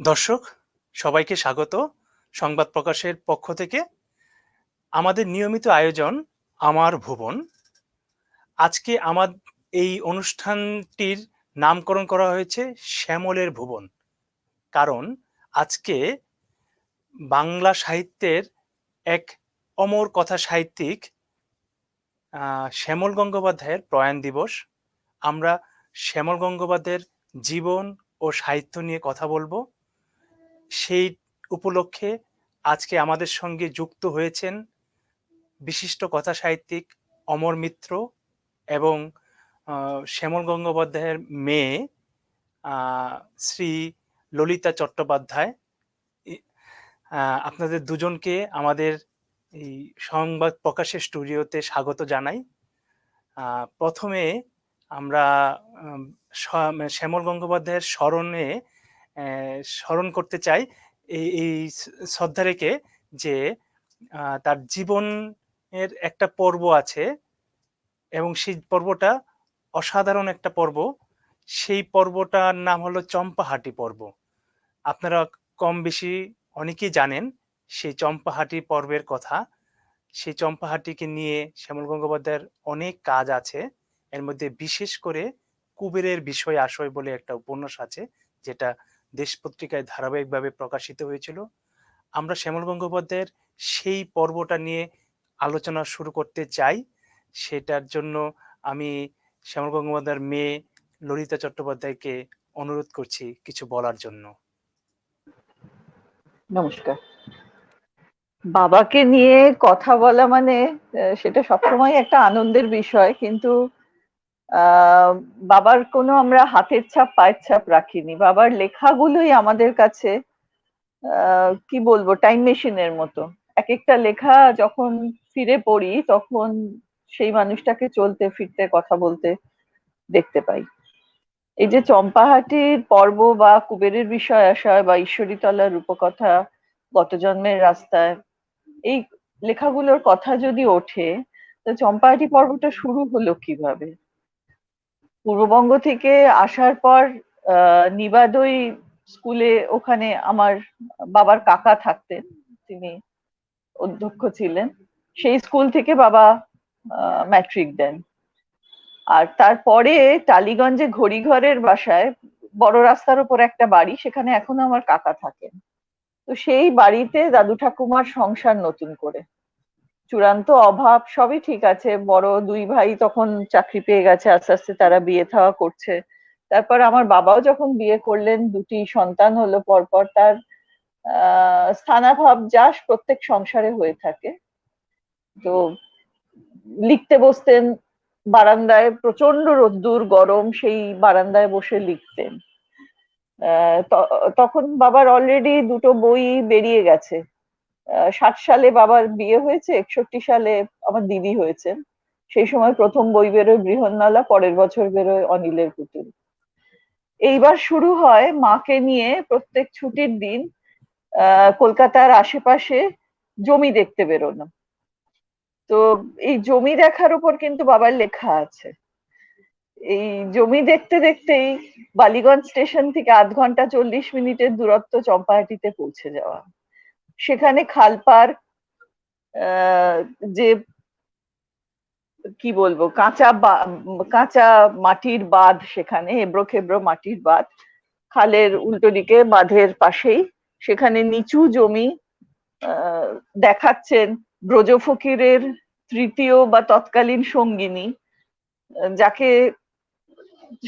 দর্শক সবাইকে স্বাগত সংবাদ প্রকাশের পক্ষ থেকে আমাদের নিয়মিত আয়োজন আমার ভুবন। আজকে আমার এই অনুষ্ঠানটির নামকরণ করা হয়েছে শ্যামলের ভুবন। কারণ আজকে বাংলা সাহিত্যের এক অমর কথা সাহিত্যিক শ্যামল গঙ্গোপাধ্যায়ের প্রয়াণ দিবস। আমরা শ্যামল গঙ্গোপাধ্যায়ের জীবন ও সাহিত্য নিয়ে কথা বলবো। সেই উপলক্ষে আজকে আমাদের সঙ্গে যুক্ত হয়েছেন বিশিষ্ট কথা সাহিত্যিক অমর মিত্র এবং শ্যামল গঙ্গোপাধ্যায়ের মেয়ে শ্রী ললিতা চট্টোপাধ্যায়। আপনাদের দুজনকে আমাদের এই সংবাদ প্রকাশের স্টুডিওতে স্বাগত জানাই। প্রথমে আমরা শ্যামল গঙ্গোপাধ্যায়ের স্মরণ করতে চাই এই শ্রদ্ধা রেখে যে তার জীবনের একটা পর্ব আছে এবং সেই পর্বটা অসাধারণ একটা পর্ব। সেই পর্বটার নাম হলো চম্পাহাটি পর্ব। আপনারা কম বেশি অনেকেই জানেন সেই চম্পাহাটি পর্বের কথা। সেই চম্পাহাটিকে নিয়ে শ্যামল গঙ্গোপাধ্যায়ের অনেক কাজ আছে। এর মধ্যে বিশেষ করে কুবেরের বিষয় আশয় বলে একটা উপন্যাস আছে, যেটা দেশ পত্রিকায় ধারাবাহিকভাবে প্রকাশিত হয়েছিল। আমরা শ্যামল গঙ্গোপাধ্যায়ের সেই পর্বটা নিয়ে আলোচনা শুরু করতে চাই। সেটার জন্য আমি শ্যামল গঙ্গোপাধ্যায়ের মেয়ে ললিতা চট্টোপাধ্যায়কে অনুরোধ করছি কিছু বলার জন্য। নমস্কার। বাবাকে নিয়ে কথা বলা মানে সেটা সবসময় একটা আনন্দের বিষয়, কিন্তু বাবার কোনো আমরা হাতের ছাপ পায়ের ছাপ রাখিনি। বাবার লেখাগুলোই আমাদের কাছে কি বলবো, টাইম মেশিনের মতো। এক একটা লেখা যখন ফিরে পড়ি তখন সেই মানুষটাকে চলতে ফিরতে কথা বলতে দেখতে পাই। এই যে চম্পাহাটির পর্ব বা কুবেরের বিষয় আশয় বা ঈশ্বরীতলার রূপকথা, গত জন্মের রাস্তায়, এই লেখাগুলোর কথা যদি ওঠে, তো চম্পাহাটি পর্বটা শুরু হলো কিভাবে? পূর্ববঙ্গ থেকে আসার পর নিবাদই স্কুলে, ওখানে আমার বাবার কাকা থাকতেন, তিনি অধ্যক্ষ ছিলেন। সেই স্কুল থেকে বাবা ম্যাট্রিক দেন। আর তারপরে টালিগঞ্জে ঘড়িঘরের বাসায়, বড় রাস্তার উপর একটা বাড়ি, সেখানে এখনো আমার কাকা থাকেন। তো সেই বাড়িতে দাদু ঠাকুমার সংসার নতুন করে, চূড়ান্ত অভাব, সবই ঠিক আছে। বড় দুই ভাই তখন চাকরি পেয়ে গেছে, আস্তে আস্তে তারা বিয়ে থাওয়া করছে। তারপর আমার বাবাও যখন বিয়ে করলেন, দুটি সন্তান হলো পরপর, তার স্থানাভাব যা প্রত্যেক সংসারে হয়ে থাকে। তো লিখতে বসতেন বারান্দায়, প্রচন্ড রোদ্দুর গরম, সেই বারান্দায় বসে লিখতেন। তখন বাবার অলরেডি দুটো বই বেরিয়ে গেছে। 60 সালে বাবার বিয়ে হয়েছে, 61 সালে আমার দিদি হয়েছেন। সেই সময় প্রথম বই বেরোয় বৃহন্নলা, পরের বছর বেরোয় অনিলের পুতুল। এইবার শুরু হয় মাকে নিয়ে প্রত্যেক ছুটির দিন কলকাতার আশেপাশে জমি দেখতে বেরোনো। তো এই জমি দেখার উপর কিন্তু বাবার লেখা আছে। এই জমি দেখতে দেখতেই বালিগঞ্জ স্টেশন থেকে 0.5 ঘন্টা 40 মিনিটের দূরত্ব চম্পাহাটিতে পৌঁছে যাওয়া। সেখানে খালপার, যে কি বলবো, কাঁচা মাটির বাঁধ, সেখানে এবড়ো খেবড়ো মাটির বাঁধ, খালের উল্টো দিকে বাঁধের পাশেই সেখানে নিচু জমি। দেখাচ্ছেন ব্রজ ফকিরের তৃতীয় বা তৎকালীন সঙ্গিনী, যাকে,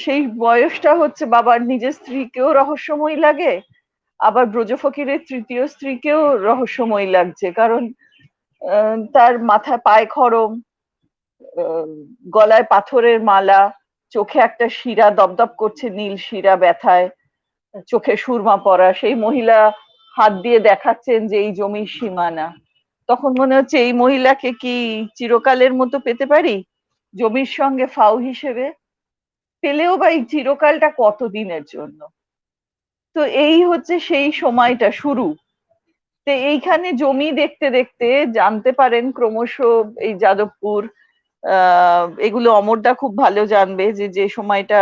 সেই বয়সটা হচ্ছে বাবার নিজের স্ত্রীকেও রহস্যময় লাগে, আবার ব্রজ ফকিরের তৃতীয় স্ত্রীকেও রহস্যময় লাগছে। কারণ তার মাথায় পায়ে খড়ম, গলায় পাথরের মালা, চোখে একটা শিরা দপদপ করছে, নীল শিরা ব্যথায়, চোখে সুরমা পরা। সেই মহিলা হাত দিয়ে দেখাচ্ছেন যে এই জমির সীমানা। তখন মনে হচ্ছে এই মহিলাকে কি চিরকালের মতো পেতে পারি জমির সঙ্গে ফাও হিসেবে? পেলেও বা এই চিরকালটা কতদিনের জন্য? তো এই হচ্ছে সেই সময়টা শুরু। তো এইখানে জমি দেখতে দেখতে জানতে পারেন ক্রমশ এই যাদবপুর, এগুলো অমরদা খুব ভালো জানবে, যে যে সময়টা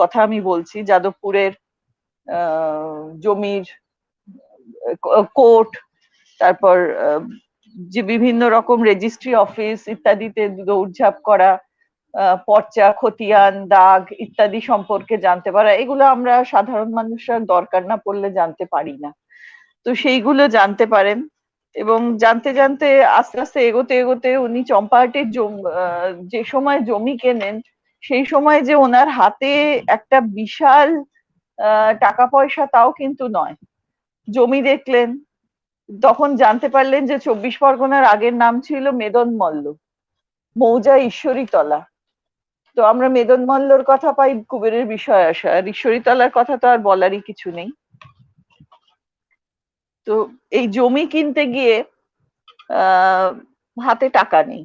কথা আমি বলছি, যাদবপুরের জমির কোর্ট, তারপর যে বিভিন্ন রকম রেজিস্ট্রি অফিস ইত্যাদিতে দৌড়ঝাঁপ করা, পর্চা, খতিয়ান, দাগ ইত্যাদি সম্পর্কে জানতে পারা, এগুলো আমরা সাধারণ মানুষরা দরকার না পড়লে জানতে পারি না। তো সেইগুলো জানতে পারেন, এবং জানতে জানতে আস্তে আস্তে এগোতে এগোতে উনি চম্পাহাটির যে সময় জমি কেনেন, সেই সময় যে ওনার হাতে একটা বিশাল টাকা পয়সা তাও কিন্তু নয়। জমি দেখলেন, তখন জানতে পারলেন যে 24 পরগনার আগের নাম ছিল মেদন মল্ল, মৌজা ঈশ্বরীতলা। তো আমরা মেদন মল্লর কথা পাই কুবেরের বিষয় আসা, আর ঈশ্বরীতলার কথা তো আর বলারই কিছু নেই। তো এই জমি কিনতে গিয়ে হাতে টাকা নেই,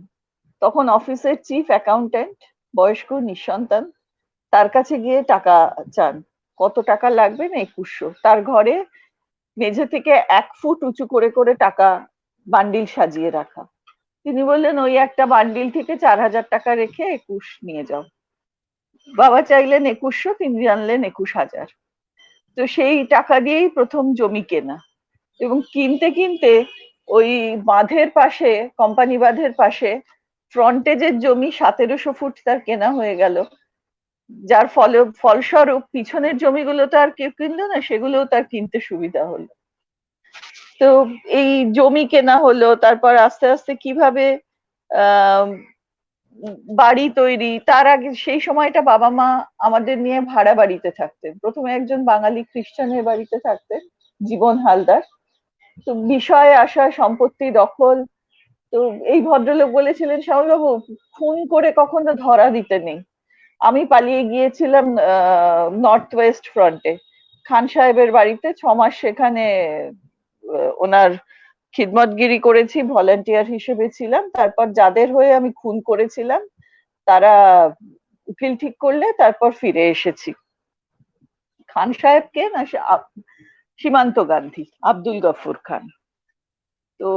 তখন অফিসের চিফ অ্যাকাউন্টেন্ট, বয়স্ক নিঃসন্তান, তার কাছে গিয়ে টাকা চান। কত টাকা লাগবে না? 2100। তার ঘরে মেঝে থেকে 1 ফুট উঁচু করে করে টাকা বান্ডিল সাজিয়ে রাখা। তিনি বললেন ওই একটা বান্ডিল থেকে 4000 টাকা রেখে 21 নিয়ে যাও। বাবা চাইলেন 2100, তিনি জানলেন 21000। তো সেই টাকা দিয়েই প্রথম জমি কেনা, এবং কিনতে কিনতে ওই বাঁধের পাশে, কোম্পানি বাঁধের পাশে ফ্রন্টেজের জমি 1700 ফুট তার কেনা হয়ে গেল, যার ফলস্বরূপ পিছনের জমিগুলো তো আর কেউ কিনলো না, সেগুলোও তার কিনতে সুবিধা হলো। তো এই জমি কেনা হলো, তারপর আস্তে আস্তে কিভাবে আহ বাড়ি তৈরি। তার আগে সেই সময়টা বাবা মা আমাদের নিয়ে ভাড়া বাড়িতে থাকতেন। প্রথমে একজন বাঙালি খ্রিস্টানের বাড়িতে থাকতেন, জীবন হালদার। তো বিষয় আসা, সম্পত্তি দখল। তো এই ভদ্রলোক বলেছিলেন, শ্যামলবাবু, খুন করে কখনো ধরা দিতে নেই। আমি পালিয়ে গিয়েছিলাম নর্থ ওয়েস্ট ফ্রন্টে, খান সাহেবের বাড়িতে 6 মাস সেখানে ওনার খিদমতগিরি করেছি, ভলান্টিয়ার হিসেবে ছিলাম। তারপর যাদের হয়ে আমি খুন করেছিলাম তারা উকিল ঠিক করলে তারপর ফিরে এসেছি। খান সাহেবকে না, সীমান্ত গান্ধী, আব্দুল গফুর খান। তো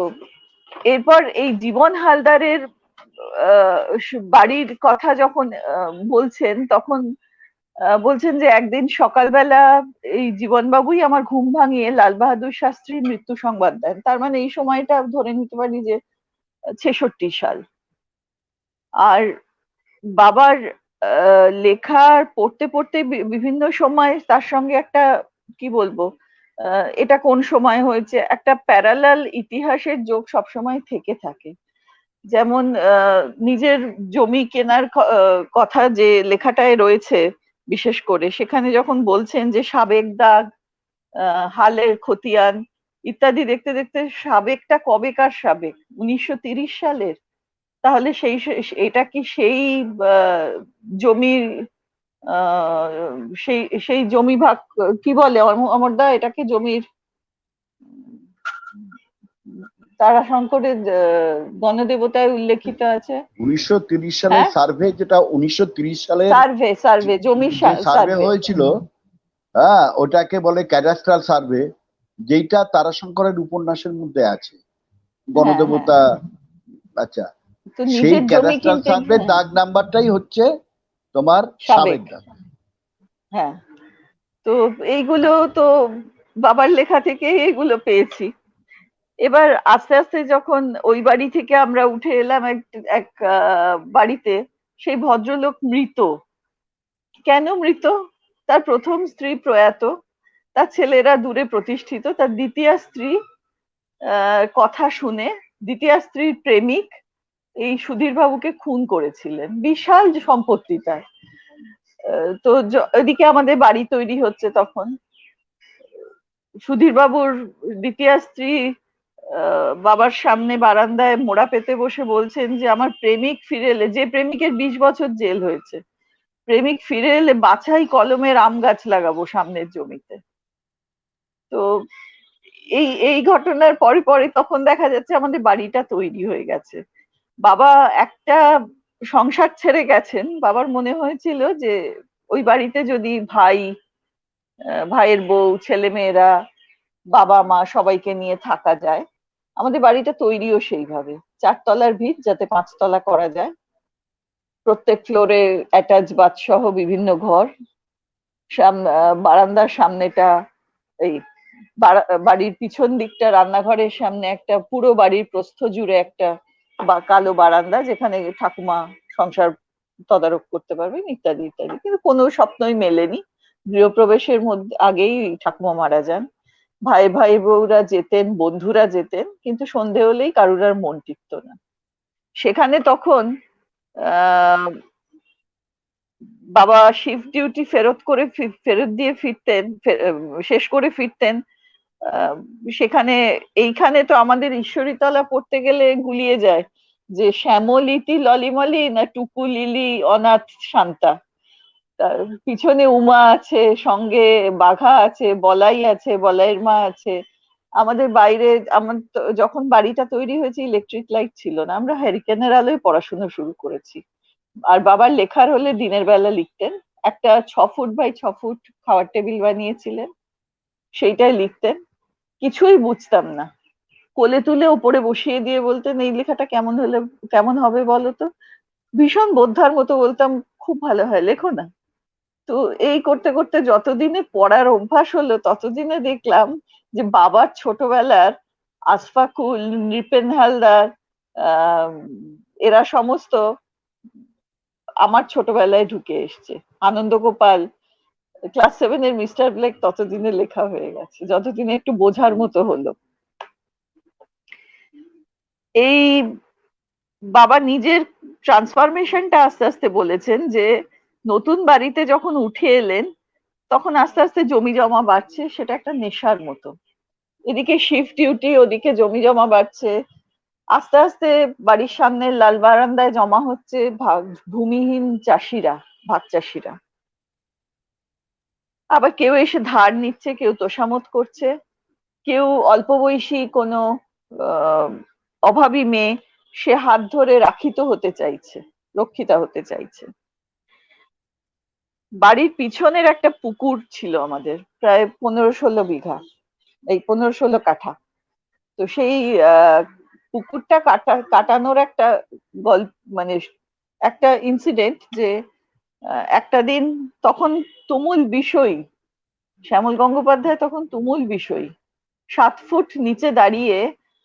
এরপর এই জীবন হালদারের বাড়ির কথা যখন বলছেন, তখন বলছেন যে একদিন সকালবেলা এই জীবনবাবুই আমার ঘুম ভাঙিয়ে লাল বাহাদুর শাস্ত্রীর মৃত্যু সংবাদ দেন। তার মানে এই সময়টা ধরে নিতে পারি যে 66 সাল। আর বাবার লেখার পড়তে পড়তে বিভিন্ন সময় তার সঙ্গে একটা, কি বলবো, এটা কোন সময় হয়েছে, একটা প্যারালাল ইতিহাসের যোগ সবসময় থেকে থাকে। যেমন নিজের জমি কেনার কথা যে লেখাটায় রয়েছে, বিশেষ করে সেখানে যখন বলছেন যে সাবেক দাগ, হালের খতিয়ান ইত্যাদি দেখতে দেখতে সাবেকটা কবেকার সাবেক, 1930 সালের। তাহলে এটা কি সেই জমির সেই সেই জমি ভাগ, কি বলে অমরদা এটাকে, জমির তারাশঙ্করের গণদেবতায় উল্লেখিত আছে 1930 সালের হ্যাঁ, সার্ভে, যেটা 1930 সালের সার্ভে জমি যে সার্ভে সার্ভে হয়েছিল, হ্যাঁ, ওটাকে বলে ক্যাডাস্ট্রাল সার্ভে, যেটা তারাশঙ্করের উপন্যাসের মধ্যে আছে, গণদেবতা। আচ্ছা, তো সেই নিজের জমি ক্যাডাস্ট্রাল কিনতে সার্ভে দাগ নাম্বারটাই হচ্ছে তোমার সাবেক। সাবেক দাগ। হ্যাঁ, তো এইগুলো তো বাবার লেখা থেকে এগুলো পেয়েছি। এবার আস্তে আস্তে যখন ওই বাড়ি থেকে আমরা উঠে এলাম এক বাড়িতে, সেই ভদ্রলোক মৃত। কেন মৃত? তার প্রথম স্ত্রী প্রয়াত, তার ছেলেরা দূরে প্রতিষ্ঠিত, তার দ্বিতীয় স্ত্রী কথা শুনে দ্বিতীয় স্ত্রীর প্রেমিক এই সুধীর বাবুকে খুন করেছিলেন। বিশাল সম্পত্তি তার। তো এদিকে আমাদের বাড়ি তৈরি হচ্ছে তখন। সুধীর বাবুর দ্বিতীয় স্ত্রী বাবার সামনে বারান্দায় মোড়া পেতে বসে বলছেন যে আমার প্রেমিক ফিরে এলে, যে প্রেমিকের 20 বছর জেল হয়েছে, প্রেমিক ফিরে এলে বাছাই কলমের আম গাছ লাগাবো সামনের জমিতে। তো এই এই ঘটনার পরে পরে তখন দেখা যাচ্ছে আমাদের বাড়িটা তৈরি হয়ে গেছে। বাবা একটা সংসার ছেড়ে গেছেন, বাবার মনে হয়েছিল যে ওই বাড়িতে যদি ভাইয়ের বউ, ছেলে মেয়েরা, বাবা মা সবাইকে নিয়ে থাকা যায়। আমাদের বাড়িটা তৈরিও সেইভাবে, 4 তলার ভিত যাতে 5 তলা করা যায়, প্রত্যেক ফ্লোরে অ্যাটাচ বাথ সহ বিভিন্ন ঘর। বারান্দার সামনেটা এই বাড়ির পিছন দিকটা রান্নাঘরের সামনে একটা পুরো বাড়ির প্রস্থ জুড়ে একটা কালো বারান্দা, যেখানে ঠাকুমা সংসার তদারক করতে পারবেন, ইত্যাদি ইত্যাদি। কিন্তু কোনো স্বপ্নই মেলেনি। গৃহপ্রবেশের মধ্যে আগেই ঠাকুমা মারা যান। ভাই ভাই বউরা যেতেন, বন্ধুরা যেতেন, কিন্তু সন্ধে হলেই কারুর আর মন টিকতো না সেখানে। তখন আহ বাবা শিফট ডিউটি ফেরত দিয়ে ফিরতেন, শেষ করে ফিরতেন। আহ, সেখানে এইখানে তো আমাদের ঈশ্বরীতলা পড়তে গেলে গুলিয়ে যায় যে শ্যামলিতি ললিমলি না টুকু লিলি অনাথ শান্তা। তার পিছনে উমা আছে, সঙ্গে বাঘা আছে, বলাই আছে, বলাইয়ের মা আছে। আমাদের বাইরে যখন বাড়িটা তৈরি হয়েছে ইলেকট্রিক লাইট ছিল না, আমরা হ্যারিকেনের আলোয় পড়াশোনা শুরু করেছি। আর বাবার লেখার হলে দিনের বেলা লিখতেন। একটা 6 ফুট বাই 6 ফুট খাওয়ার টেবিল বানিয়েছিলেন, সেইটাই লিখতেন। কিছুই বুঝতাম না, কোলে তুলে ওপরে বসিয়ে দিয়ে বলতেন এই লেখাটা কেমন হবে বলো তো। ভীষণ বোদ্ধার মতো বলতাম খুব ভালো হয়, লেখো না। তো এই করতে করতে যতদিনে পড়ার অভ্যাস হলো, ততদিনে দেখলাম যে বাবার ছোটবেলার আসফাকুল, নৃপেন হালদার, আহ এরা সমস্ত আমার ছোটবেলায় ঢুকে এসছে। আনন্দ গোপাল, ক্লাস 7-এর মিস্টার ব্লেক ততদিনে লেখা হয়ে গেছে, যতদিনে একটু বোঝার মতো হলো। এই বাবা নিজের ট্রান্সফরমেশনটা আস্তে আস্তে বলেছেন যে নতুন বাড়িতে যখন উঠে এলেন তখন আস্তে আস্তে জমি জমা বাড়ছে, সেটা একটা নেশার মতো। এদিকে শিফট ডিউটি, ওদিকে জমি জমা বাড়ছে। আস্তে আস্তে বাড়ির সামনে লাল বারান্দায় জমা হচ্ছে ভূমিহীন চাষিরা, ভাগ চাষিরা। আবার কেউ এসে ধার নিচ্ছে, কেউ তোষামত করছে, কেউ অল্প বয়সী কোনো আহ অভাবী মেয়ে, সে হাত ধরে রাখিত হতে চাইছে, রক্ষিতা হতে চাইছে। বাড়ির পিছনের একটা পুকুর ছিল আমাদের, প্রায় 15-16 বিঘা, এই 15-16 কাঠা। তো সেই পুকুরটা কাটানোর একটা গল্প, মানে একটা ইনসিডেন্ট, যে একটা দিন তখন তুমুল বিষয়, শ্যামল গঙ্গোপাধ্যায় তখন তুমুল বিষয়, 7 ফুট নিচে দাঁড়িয়ে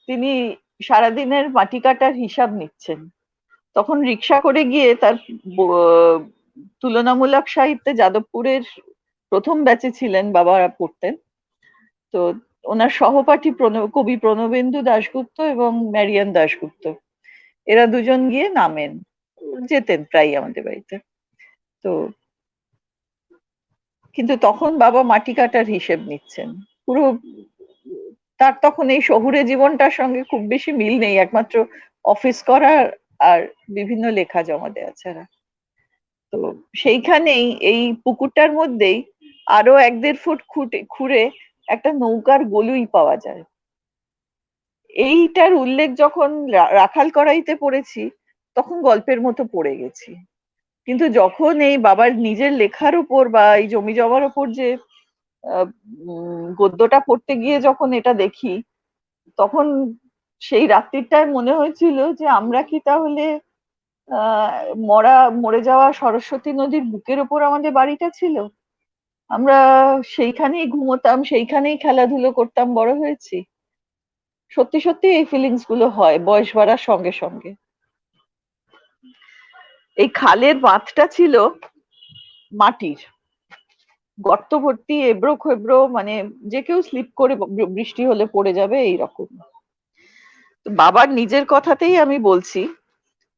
তিনি সারাদিনের মাটি কাটার হিসাব নিচ্ছেন। তখন রিক্সা করে গিয়ে তার তুলনামূলক সাহিত্যে যাদবপুরের প্রথম ব্যাচে ছিলেন, বাবা পড়তেন। তো ওনার সহপাঠী কবি প্রণবেন্দু দাশগুপ্ত এবং ম্যারিয়ান দাশগুপ্ত, এরা দুজন গিয়ে নামেন, যেতেন প্রায় আমাদের বাড়িতে। তো কিন্তু তখন বাবা মাটি কাটার হিসেব নিচ্ছেন পুরো। তার তখন এই শহুরে জীবনটার সঙ্গে খুব বেশি মিল নেই, একমাত্র অফিস করার আর বিভিন্ন লেখা জমা দেওয়া ছাড়া। তো সেইখানেই এই পুকুরটার মধ্যেই আরো 1-1.5 ফুট খুঁড়ে একটা নৌকার গলুই পাওয়া যায়। এইটার উল্লেখ যখন রাখাল করাইতে পড়েছি তখন গল্পের মতো পড়ে গেছি। কিন্তু যখন এই বাবার নিজের লেখার উপর বা এই জমি জমার উপর যে গদ্যটা পড়তে গিয়ে যখন এটা দেখি, তখন সেই রাত্রিটায় মনে হয়েছিল যে আমরা কি তাহলে আহ মরে যাওয়া সরস্বতী নদীর বুকের ওপর আমাদের বাড়িটা ছিল, আমরা সেইখানেই ঘুমোতাম, সেইখানেই খেলাধুলো করতাম, বড় হয়েছি। সত্যি সত্যি এই ফিলিংস গুলো হয় বয়স বাড়ার সঙ্গে সঙ্গে। এই খালের বাঁধটা ছিল মাটির, গর্ত ভর্তি, এবড়ো খেবড়ো, মানে যে কেউ স্লিপ করে বৃষ্টি হলে পড়ে যাবে এইরকম। বাবার নিজের কথাতেই আমি বলছি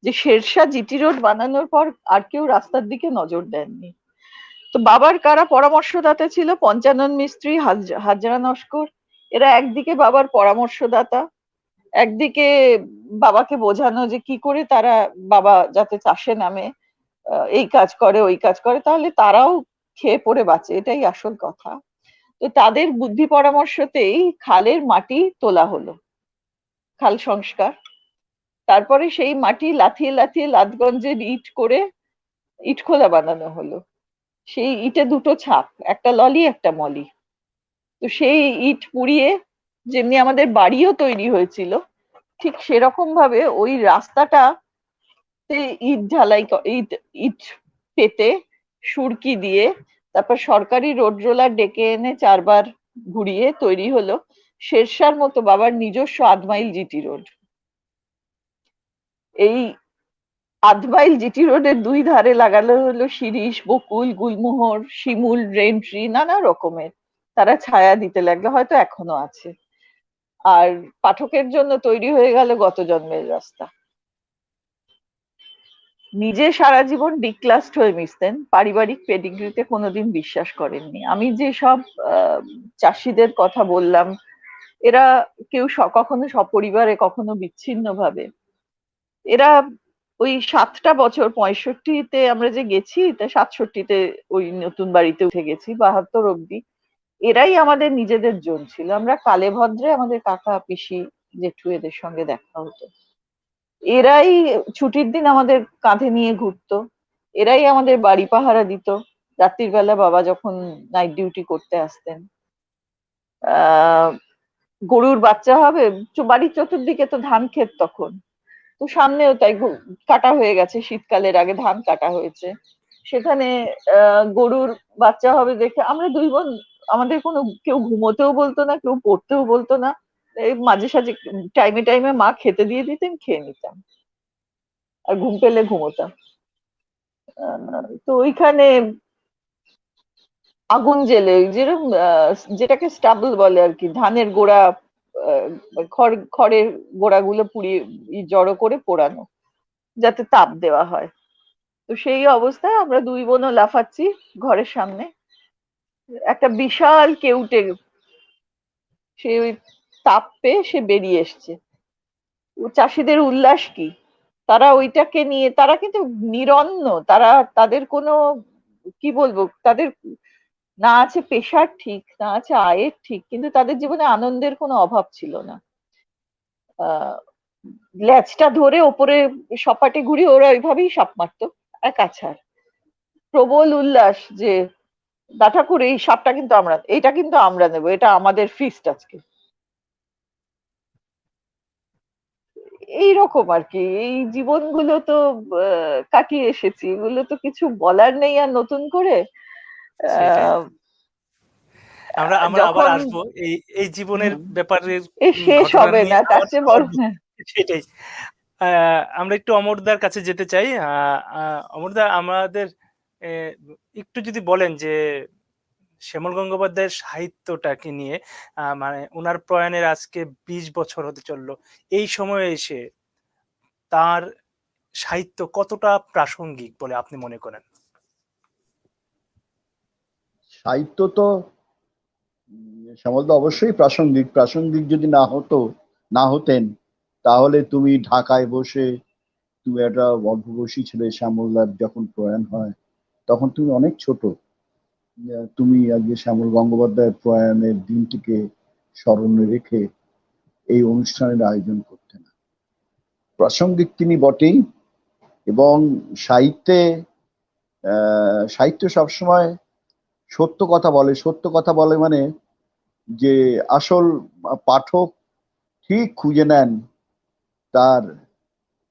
যে শেরশাহ জিটি রোড বানানোর পর আর কেউ রাস্তার দিকে নজর দেননি। তো বাবার কারা পরামর্শদাতা ছিল? পঞ্চানন মিস্ত্রি, হাজরা নস্কর, এরা একদিকে বাবার পরামর্শদাতা, একদিকে বাবাকে বোঝানো যে কি করে তারা বাবা যাতে চাষে নামে, এই কাজ করে ওই কাজ করে, তাহলে তারাও খেয়ে পড়ে বাঁচে, এটাই আসল কথা। তো তাদের বুদ্ধি পরামর্শতেই খালের মাটি তোলা হলো, খাল সংস্কার। তারপরে সেই মাটি লাথিয়ে লাথিয়ে লাদগঞ্জের ইট করে ইটখোলা বানানো হলো। সেই ইটে 2টো ছাপ, একটা ললি একটা মলি। তো সেই ইট পুড়িয়ে যেমনি আমাদের বাড়িও তৈরি হয়েছিল, ঠিক সেরকম ভাবে ওই রাস্তাটা ইট ঢালাই, ইট পেতে সুরকি দিয়ে, তারপর সরকারি রোড রোলার ডেকে এনে 4 বার ঘুরিয়ে তৈরি হলো শেরশার মতো বাবার নিজস্ব ৮ মাইল জিটি রোড। এই ৮ মাইল জিটি রোডের দুই ধারে লাগানো হলো শিরীষ, বকুল, গুলমোহর, শিমুল, রেন ট্রি, নানা রকমের। তারা ছায়া দিতে লাগলো, হয়তো এখনো আছে। আর পাঠকের জন্য তৈরি হয়ে গেল গত জন্মের রাস্তা। নিজে সারা জীবন ডিক্লাসড হয়ে মিশতেন, পারিবারিক পেডিগ্রিতে কোনোদিন বিশ্বাস করেননি। আমি যে সব চাষিদের কথা বললাম, এরা কেউ কখনো সপরিবারে, কখনো বিচ্ছিন্ন ভাবে। এরা ওই ৭টা বছর, ৬৫-তে আমরা যে গেছি, তা ৬৭-তে ওই নতুন বাড়িতে উঠে গেছি, ৭২ অব্দি এরাই আমাদের নিজেদের জন ছিল। আমরা কালে ভদ্রে আমাদের কাকা, পিসি, জেঠু এদের সঙ্গে দেখা হতো। এরাই ছুটির দিন আমাদের কাঁধে নিয়ে ঘুরতো, এরাই আমাদের বাড়ি পাহারা দিত রাত্রির বেলা বাবা যখন নাইট ডিউটি করতে আসতেন। আহ গরুর বাচ্চা হবে, বাড়ির চতুর্দিকে তো ধান ক্ষেত তখন, তো সামনেও তাই কাটা হয়ে গেছে, শীতকালের আগে ধান কাটা হয়েছে। সেখানে গরুর বাচ্চা হবে দেখে আমরা দুই বোন, আমাদের কোনো কেউ ঘুমোতেও বলতো না, কেউ পড়তেও বলতো না। এই মাঝে সাঝে টাইমে টাইমে মা খেতে দিয়ে দিতেন, খেয়ে নিতাম, আর ঘুম পেলে ঘুমোতাম। তো ওইখানে আগুন জেলে, যেরকম যেটাকে স্টাবল বলে আর কি, ধানের গোড়া, খড়ের গোড়াগুলো পুড়িয়ে জড়ো করে পোড়ানো, যাতে তাপ দেওয়া হয়। তো সেই অবস্থায় আমরা দুই বোনও লাফাচ্ছি ঘরের সামনে, একটা বিশাল কেউটে, সে ওই তাপ পেয়ে সে বেরিয়ে এসছে। ও চাষিদের উল্লাস কি! তারা ওইটাকে নিয়ে, তারা কিন্তু নিরন্ন, তারা, তাদের কোনো, কি বলবো, তাদের না আছে পেশার ঠিক, না আছে আয়ের ঠিক, কিন্তু তাদের জীবনে আনন্দের কোনো অভাব ছিল না। আহ ল্যাচটা ধরে ওপরে সপাটে ঘুরিয়ে ওরা ওইভাবেই সাপ মারতো, এক আছাড় প্রবল উল্লাস যে দা ঠাকুর, এই সাপটা কিন্তু আমরা, এইটা কিন্তু আমরা নেবো, এটা আমাদের ফিস্ট আজকে। এইরকম আর কি, এই জীবনগুলো তো কাটিয়ে এসেছি, এগুলো তো কিছু বলার নেই আর নতুন করে। সেটাই। আহ, আমরা আমরা আবার যখন আসবো এই এই জীবনের ব্যাপারে, এ শেষ ঘটনা হবে নিয়ে না, তার আবার চেয়ে বড়। হ্যাঁ, সেটাই। আমরা একটু অমরদার কাছে যেতে চাই। অমরদা, আমাদের একটু যদি বলেন যে শ্যামল গঙ্গোপাধ্যায়ের সাহিত্যটাকে নিয়ে, মানে ওনার প্রয়াণের আজকে ২০ বছর হতে চললো, এই সময়ে এসে তার সাহিত্য কতটা প্রাসঙ্গিক বলে আপনি মনে করেন? সাহিত্য তো শ্যামলদা অবশ্যই প্রাসঙ্গিক। প্রাসঙ্গিক যদি না হতেন, তাহলে তুমি ঢাকায় বসে, তুমি একটা অল্পবয়সী ছেলে, শ্যামলদার যখন প্রয়াণ হয় তখন তুমি অনেক ছোট। তুমি আজকে শ্যামল গঙ্গোপাধ্যায়ের প্রয়াণের দিনটিকে স্মরণে রেখে এই অনুষ্ঠানের আয়োজন করতে না। প্রাসঙ্গিক তিনি বটেই, এবং সাহিত্যে সাহিত্য সবসময় সত্য কথা বলে। সত্য কথা বলে মানে যে আসল পাঠক ঠিক খুঁজে নেন তার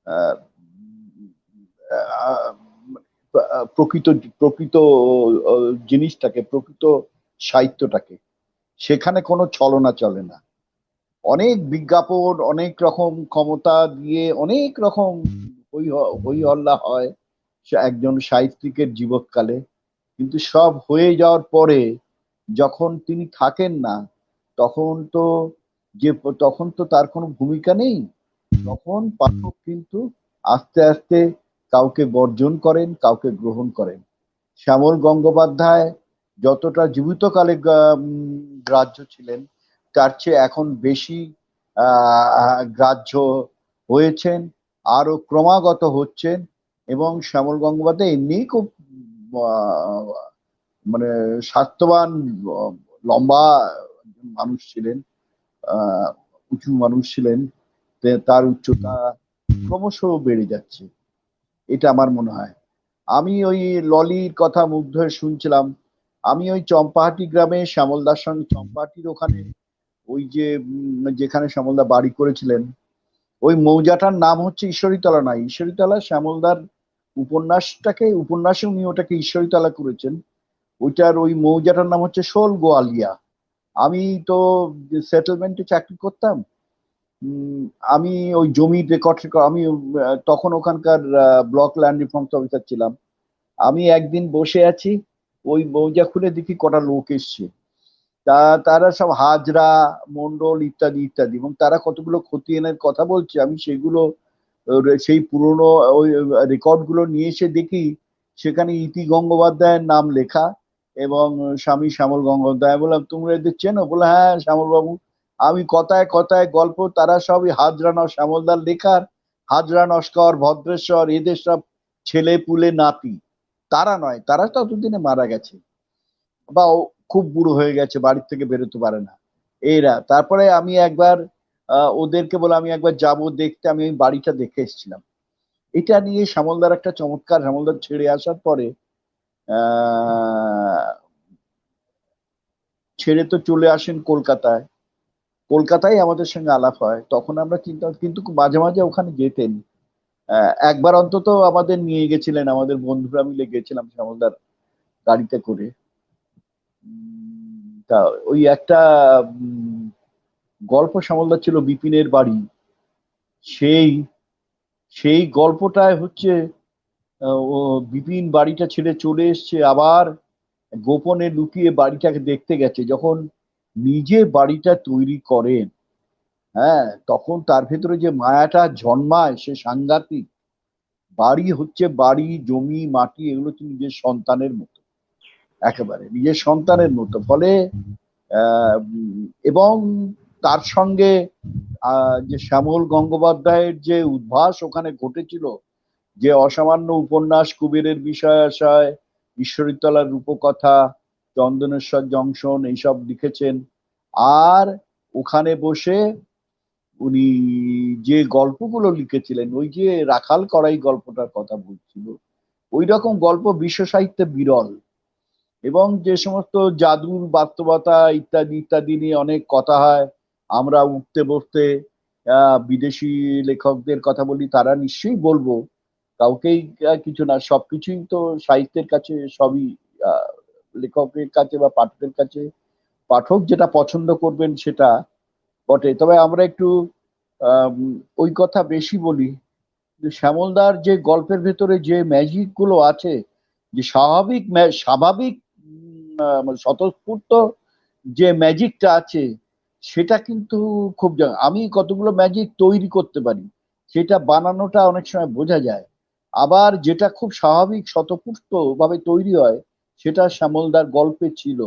আহ, আহ, প্রকৃত প্রকৃত জিনিসটাকে, প্রকৃত সাহিত্যটাকে। সেখানে কোনো ছলনা চলে না। অনেক বিজ্ঞাপন, অনেক রকম ক্ষমতা দিয়ে অনেক রকম হই হল্লা হয় একজন সাহিত্যিকের জীবৎকালে, কিন্তু সব হয়ে যাওয়ার পরে যখন তিনি থাকেন না, তখন তো যে তখন তো তার কোনো ভূমিকা নেই। তখন পাঠক কিন্তু আস্তে আস্তে কাউকে বর্জন করেন, কাউকে গ্রহণ করেন। শ্যামল গঙ্গোপাধ্যায় যতটা জীবিতকালে গ্রাহ্য ছিলেন, তার চেয়ে এখন বেশি গ্রাহ্য হয়েছেন, আরো ক্রমাগত হচ্ছেন। এবং শ্যামল গঙ্গোপাধ্যায় এমনি খুব আহ, মানে স্বাস্থ্যবান, লম্বা মানুষ ছিলেন, উঁচু মানুষ ছিলেন। তার উচ্চতা ক্রমশ বেড়ে যাচ্ছে, এটা আমার মনে হয়। আমি ওই ললির কথা মুগ্ধ হয়ে শুনছিলাম। আমি ওই চম্পাহাটি গ্রামে শ্যামলদার সঙ্গে, চম্পাহাটির ওখানে ওই যে যেখানে শ্যামলদা বাড়ি করেছিলেন, ওই মৌজাটার নাম হচ্ছে ঈশ্বরীতলা। নয়, ঈশ্বরীতলা শ্যামলদার উপন্যাসে উনি ওটাকে ঈশ্বরীতলা করেছেন। ওইটার ওই মৌজাটার নাম হচ্ছে শোল গোয়ালিয়া। আমি তো সেটেলমেন্টে চাকরি করতাম। উম, আমি ওই জমির রেকর্ড, আমি তখন ওখানকার ব্লক ল্যান্ড রিফর্মস অফিসার ছিলাম। আমি একদিন বসে আছি, ওই মৌজা খুলে দেখি কটা লোক এসছে। তারা সব হাজরা, মন্ডল ইত্যাদি ইত্যাদি, এবং তারা কতগুলো খতিয়ানের কথা বলছে। আমি সেগুলো সেই পুরনো ওই রেকর্ড গুলো নিয়ে এসে দেখি সেখানে ইতি গঙ্গোপাধ্যায়ের নাম লেখা এবং স্বামী শ্যামল গঙ্গোপাধ্যায়। বললাম, তোমরা এদের চেনো? বলে, হ্যাঁ শ্যামল বাবু। আমি কথায় কথায় গল্প, তারা সবই হাজরা শ্যামলদার লেখার হাজরা নস্কর, ভদ্রেশ্বর, এদের সব ছেলে পুলে নাতি। তারা নয়, তারা ততদিনে মারা গেছে বা খুব বুড়ো হয়ে গেছে, বাড়ির থেকে বেরোতে পারে না এরা। তারপরে আমি একবার ওদেরকে বলে আমি একবার যাব দেখতে, আমি ওই বাড়িটা দেখে এসেছিলাম। এটা নিয়ে শ্যামলদার একটা চমৎকার, শ্যামলদার ছেড়ে আসার পরে আহ ছেড়ে তো চলে আসেন কলকাতায়। কলকাতায় আমাদের সঙ্গে আলাপ হয়, তখন আমরা কিন্তু কিন্তু মাঝে মাঝে ওখানে যেতেন। একবার অন্তত আমাদের নিয়ে গেছিলেন, আমাদের বন্ধুরা মিলে গেছিলাম শ্যামলদার গাড়িতে করে। তা ওই একটা গল্প শ্যামলদার ছিল, বিপিনের বাড়ি। সেই সেই গল্পটায় হচ্ছে ও বিপিন বাড়িটা ছেড়ে চলে এসছে, আবার গোপনে লুকিয়ে বাড়িটাকে দেখতে গেছে। যখন নিজে বাড়িটা তৈরি করেন, হ্যাঁ, তখন তার ভেতরে যে মায়াটা জন্মায় সে সাংঘাতিক। বাড়ি হচ্ছে বাড়ি, জমি মাটি এগুলো হচ্ছে নিজের সন্তানের মতো, একেবারে নিজের সন্তানের মতো। ফলে এবং তার সঙ্গে যে শ্যামল গঙ্গোপাধ্যায়ের যে উদ্ভাস ওখানে ঘটেছিল, যে অসামান্য উপন্যাস, কুবেরের বিষয় আশয়, ঈশ্বরীতলার রূপকথা, চন্দনেশ্বর জংশন, এইসব লিখেছেন। আর ওখানে বসে উনি যে গল্পগুলো লিখেছিলেন, ওই যে রাখাল করাই গল্পটার কথা বলছিল, ওই রকম গল্প বিশ্ব সাহিত্যে বিরল। এবং যে সমস্ত জাদুর বাস্তবতা ইত্যাদি ইত্যাদি নিয়ে অনেক কথা হয়, আমরা উঠতে বসতে বিদেশি লেখকদের কথা বলি, তারা নিশ্চয়ই বলবো, কাউকেই কিছু না, সবকিছুই তো সাহিত্যের কাছে সবই আহ, লেখকের কাছে বা পাঠকের কাছে, পাঠক যেটা পছন্দ করবেন সেটা বটে। তবে আমরা একটু আম, ওই কথা বেশি বলি যে শ্যামলদার যে গল্পের ভেতরে যে ম্যাজিক গুলো আছে, যে স্বাভাবিক স্বাভাবিক স্বতঃস্ফূর্ত যে ম্যাজিকটা আছে, সেটা কিন্তু খুব আমি কতগুলো ম্যাজিক তৈরি করতে পারি, সেটা বানানোটা অনেক সময় বোঝা যায়। আবার যেটা খুব স্বাভাবিক স্বতঃস্ফূর্ত ভাবে তৈরি হয়, সেটা শ্যামলদার গল্পে ছিল।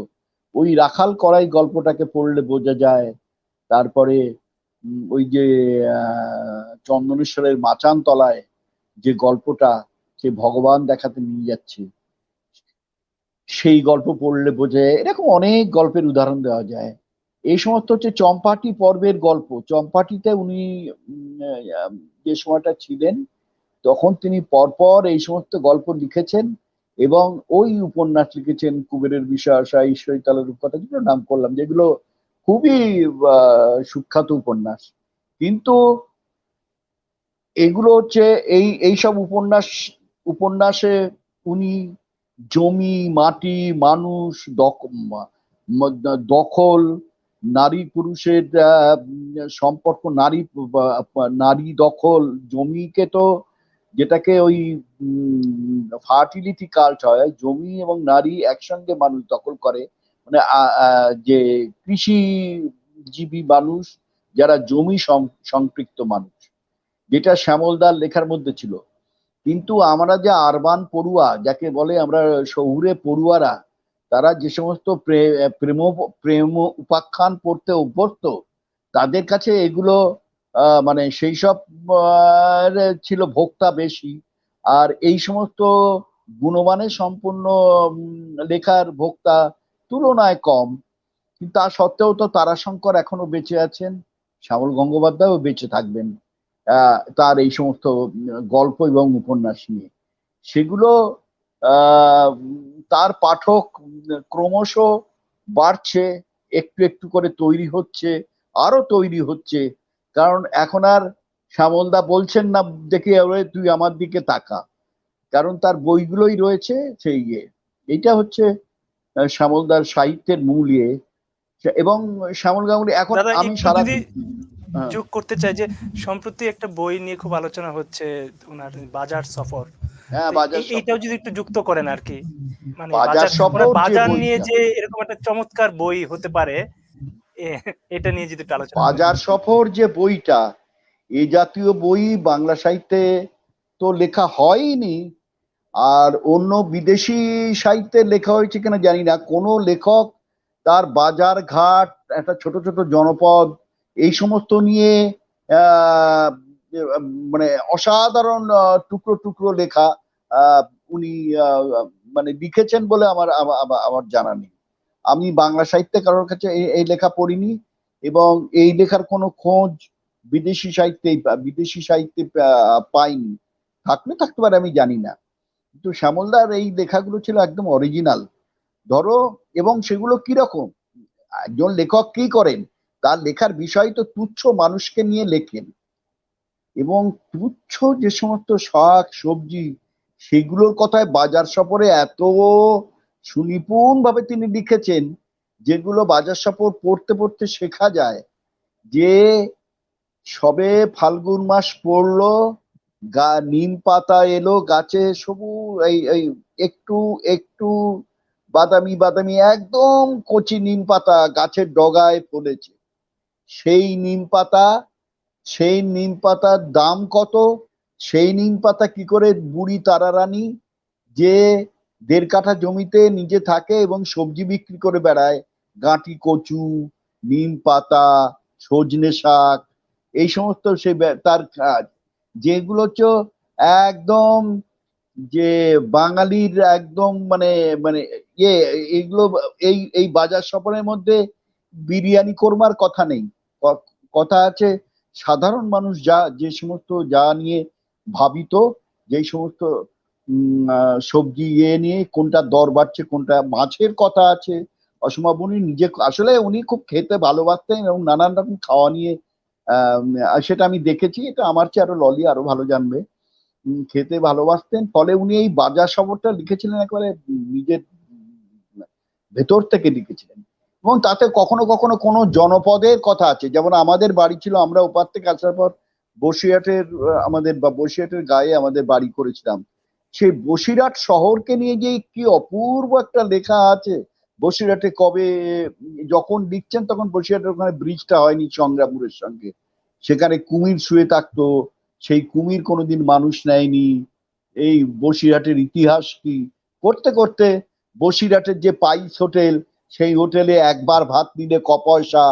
ওই রাখাল করাই গল্পটাকে পড়লে বোঝা যায়। তারপরে ওই যে চন্দনেশ্বরের মাচান তলায় যে গল্পটা, সে ভগবান দেখাতে নিয়ে যাচ্ছে, সেই গল্প পড়লে বোঝা যায়। এরকম অনেক গল্পের উদাহরণ দেওয়া যায়। এই সমস্ত হচ্ছে চম্পাটি পর্বের গল্প। চম্পাটিতে উনি যে সময়টা ছিলেন, তখন তিনি পরপর এই সমস্ত গল্প লিখেছেন এবং ওই উপন্যাস লিখেছেন, কুবেরের বিষয় আশা, ঈশ্বরীতলার রূপকথা, যেগুলো নাম করলাম, যেগুলো খুবই সুখ্যাত উপন্যাস। কিন্তু এগুলো হচ্ছে এইসব উপন্যাসে উনি জমি মাটি মানুষ দখল, নারী পুরুষের সম্পর্ক, নারী দখল, জমিকে তো, যেটাকে ওই ফার্টিলিটি কাল্ট হয়, জমি এবং নারী একসঙ্গে মানুষ দখল করে, মানে যে কৃষিজীবী মানুষ, যারা জমি সম্পৃক্ত মানুষ, যেটা শ্যামলদার লেখার মধ্যে ছিল। কিন্তু আমরা যে আরবান পড়ুয়া যাকে বলে, আমরা শহুরে পড়ুয়ারা, তারা যে সমস্ত প্রেম প্রেম উপাখ্যান পড়তে অভ্যস্ত, তাদের কাছে এগুলো মানে সেই সব ছিল ভোক্তা বেশি। আর এই সমস্ত গুণমানে সম্পূর্ণ লেখার ভোক্তা তুলনায় কম। কিন্তু তা সত্ত্বেও তো তারাশঙ্কর এখনো বেঁচে আছেন, শ্যামল গঙ্গোপাধ্যায়ও বেঁচে থাকবেন তার এই সমস্ত গল্প এবং উপন্যাস নিয়ে। সেগুলো তার পাঠক ক্রমশ বাড়ছে, একটু একটু করে তৈরি হচ্ছে, আরো তৈরি হচ্ছে। কারণ এখন আর শ্যামলদা বলছেন না দেখে তুই আমার দিকে তাকা, কারণ তার বইগুলোই রয়েছে সেই ইয়ে। এইটা হচ্ছে শ্যামলদার সাহিত্যের মূল ইয়ে। এবং শ্যামল গাঙ্গুলি এখন দাদা আমি একটু সারা যদি হ্যাঁ, যোগ করতে চাই যে সম্প্রতি একটা বই নিয়ে খুব আলোচনা হচ্ছে, ওনার বাজার সফর। হ্যাঁ, তো বাজার এইটাও সফর। যদি একটু যুক্ত করেন আর কি, মানে বাজার বাজার, ওনার সফর যে বাজার নিয়ে বইটা, যে এরকম একটা চমৎকার বই হতে পারে, এটা নিয়ে যদি একটু আলোচনা করেন। বাজার সফর যে বইটা, এই জাতীয় বই বাংলা সাহিত্যে তো লেখা হয়নি, আর অন্য বিদেশি সাহিত্যে লেখা হয়েছে কিনা জানি না। কোনো লেখক তার বাজার ঘাট, একটা ছোট ছোট জনপদ, এই সমস্ত নিয়ে আহ, মানে অসাধারণ টুকরো টুকরো লেখা আহ, উনি আহ, মানে লিখেছেন বলে আমার আমার আমার জানা নেই। আমি বাংলা সাহিত্যে কারোর কাছে এই লেখা পড়িনি, এবং এই লেখার কোনো খোঁজ বিদেশি সাহিত্যে পাইনি। থাকলে থাকতে পারে, আমি জানি না। কিন্তু শ্যামলদার এই লেখাগুলো ছিল একদম অরিজিনাল, ধরো। এবং সেগুলো কিরকম, একজন লেখক কি করেন, তার লেখার বিষয় তো তুচ্ছ মানুষকে নিয়ে লেখেন, এবং তুচ্ছ যে সমস্ত শাক সবজি, সেগুলোর কথায় বাজার সফরে এত সুনিপুণ ভাবে তিনি লিখেছেন, যেগুলো বাজার সফর পড়তে পড়তে শেখা যায় যে সবে ফাল্গুন মাস পড়লো, নিম পাতা এলো গাছে, সবুজ এই এই একটু একটু বাদামি বাদামি একদম কচি নিম পাতা গাছের ডগায় ফলেছে। সেই নিম পাতা, সেই নিম পাতার দাম কত, সেই নিম পাতা কি করে বুড়ি তারারানী, যে 1.5 কাঠা জমিতে নিজে থাকে এবং সবজি বিক্রি করে বেড়ায়, গাঁটি কচু, নিম পাতা, সজনে শাক, এই সমস্ত সে তার কাজ, যেগুলো হচ্ছে একদম যে বাঙালির একদম মানে মানে ইয়ে, এইগুলো এই এই বাজার সফরের মধ্যে বিরিয়ানি কোরমার কথা নেই। কথা আছে সাধারণ মানুষ যে সমস্ত যা নিয়ে ভাবিত, যেই সমস্ত সবজি নিয়ে কোনটা দর বাড়ছে, কোনটা মাছের কথা আছে। অসীমা উনি নিজে আসলে উনি খুব খেতে ভালোবাসতেন, এবং নানান রকম খাওয়া নিয়ে সেটা আমি দেখেছি। এটা আমার চেয়ে আরো ললি আরো ভালো জানবে। খেতে ভালোবাসতেন, ফলে উনি এই বাজার সফরটা লিখেছিলেন একেবারে নিজের ভেতর থেকে লিখেছিলেন। এবং তাতে কখনো কখনো কোনো জনপদের কথা আছে, যেমন আমাদের বাড়ি ছিল, আমরা ওপার থেকে আসার পর বসিরহাটের বসিরহাটের গায়ে আমাদের বাড়ি করেছিলাম। সেই বসিরহাট শহরকে নিয়ে যে কি অপূর্ব একটা লেখা আছে। বসিরহাটে কবে যখন লিখছেন তখন বসিরহাটের ওখানে ব্রিজটা হয়নি সংগ্রামপুরের সঙ্গে, সেখানে কুমির শুয়ে থাকতো, সেই কুমির কোনোদিন মানুষ নেয়নি, এই বসিরহাটের ইতিহাস কি, করতে করতে বসিরহাটের যে পাইস হোটেল, সেই হোটেলে একবার ভাত নিলে পয়সা,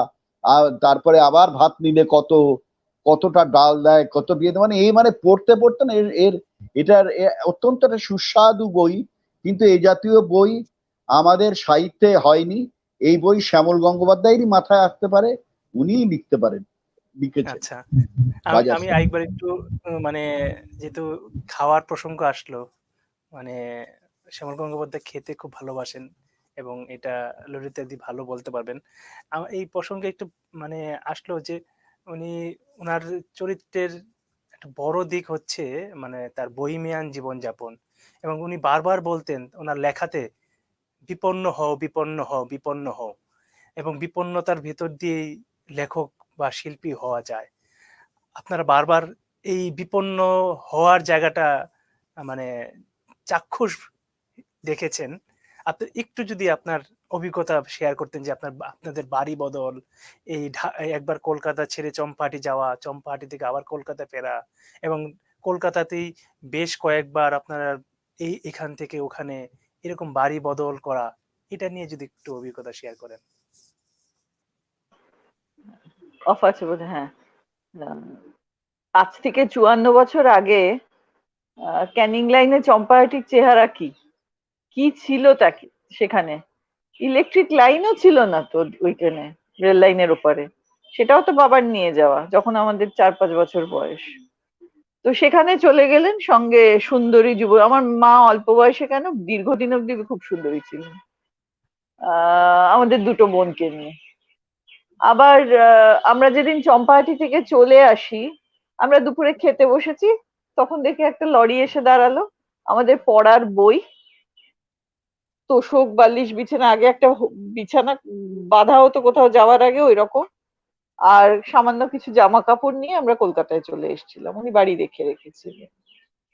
আর তারপরে আবার ভাত নিলে কতটা ডাল দেয়, কত দিয়ে দেয়, মানে এই মানে পড়তে পড়তে না এটার অত্যন্ত একটা সুস্বাদু বই। কিন্তু এই জাতীয় বই আমাদের সাহিত্যে হয়নি। এই বই শ্যামল গঙ্গোপাধ্যায়েরই মাথায় আসতে পারে, উনিই লিখতে পারেন, লিখেছেন আচ্ছা, আমি বাজার আমি সফর। আরেকবার একটু মানে যেহেতু খাওয়ার প্রসঙ্গ আসলো, মানে শ্যামল গঙ্গোপাধ্যায় খেতে খুব ভালোবাসেন, এবং এটা ললিতাদি ভালো বলতে পারবেন। আমার এই প্রসঙ্গে একটু মানে আসলো যে উনি, ওনার চরিত্রের একটা বড় দিক হচ্ছে মানে তার বহিমিয়ান জীবনযাপন, এবং উনি বারবার বলতেন ওনার লেখাতে, বিপন্ন হও, বিপন্ন হও, বিপন্ন হও, এবং বিপন্নতার ভেতর দিয়েই লেখক বা শিল্পী হওয়া যায়। আপনারা বারবার এই বিপন্ন হওয়ার জায়গাটা মানে চাক্ষুষ দেখেছেন। আপনি একটু যদি আপনার অভিজ্ঞতা শেয়ার করতেন যে আপনাদের বাড়ি বদল, এই একবার কলকাতা ছেড়ে চম্পাহাটি যাওয়া, চম্পাহাটি থেকে আবার কলকাতা ফেরা, এবং কলকাতাতেই বেশ কয়েকবার আপনারা এখান থেকে ওখানে এরকম বাড়ি বদল করা, এটা নিয়ে যদি একটু অভিজ্ঞতা শেয়ার করেন। অফ আছে বোধহয়, হ্যাঁ। আজ থেকে 54 বছর আগে ক্যানিং লাইনে চম্পাহাটির চেহারা কি কি ছিল তাকে সেখানে। ইলেকট্রিক লাইনও ছিল না তো ওইখানে, রেল লাইনের ওপারে। সেটাও তো বাবার নিয়ে যাওয়া যখন আমাদের 4-5 বছর বয়স। তো সেখানে চলে গেলেন সঙ্গে সুন্দরী যুব, আমার মা অল্প বয়সে কেন দীর্ঘদিন অব্দি খুব সুন্দরী ছিলেন, আমাদের দুটো বোনকে নিয়ে। আবার আমরা যেদিন চম্পাহাটি থেকে চলে আসি, আমরা দুপুরে খেতে বসেছি, তখন দেখি একটা লরি এসে দাঁড়ালো, আমাদের পড়ার বই, তোশক বালিশ বিছানা, আগে একটা বিছানা বাঁধা হতো কোথাও যাওয়ার আগে ওই রকম, আর সামান্য কিছু জামা কাপড় নিয়ে আমরা কলকাতায় চলে এসেছিলাম, উনি বাড়ি রেখে রেখেছিলেন।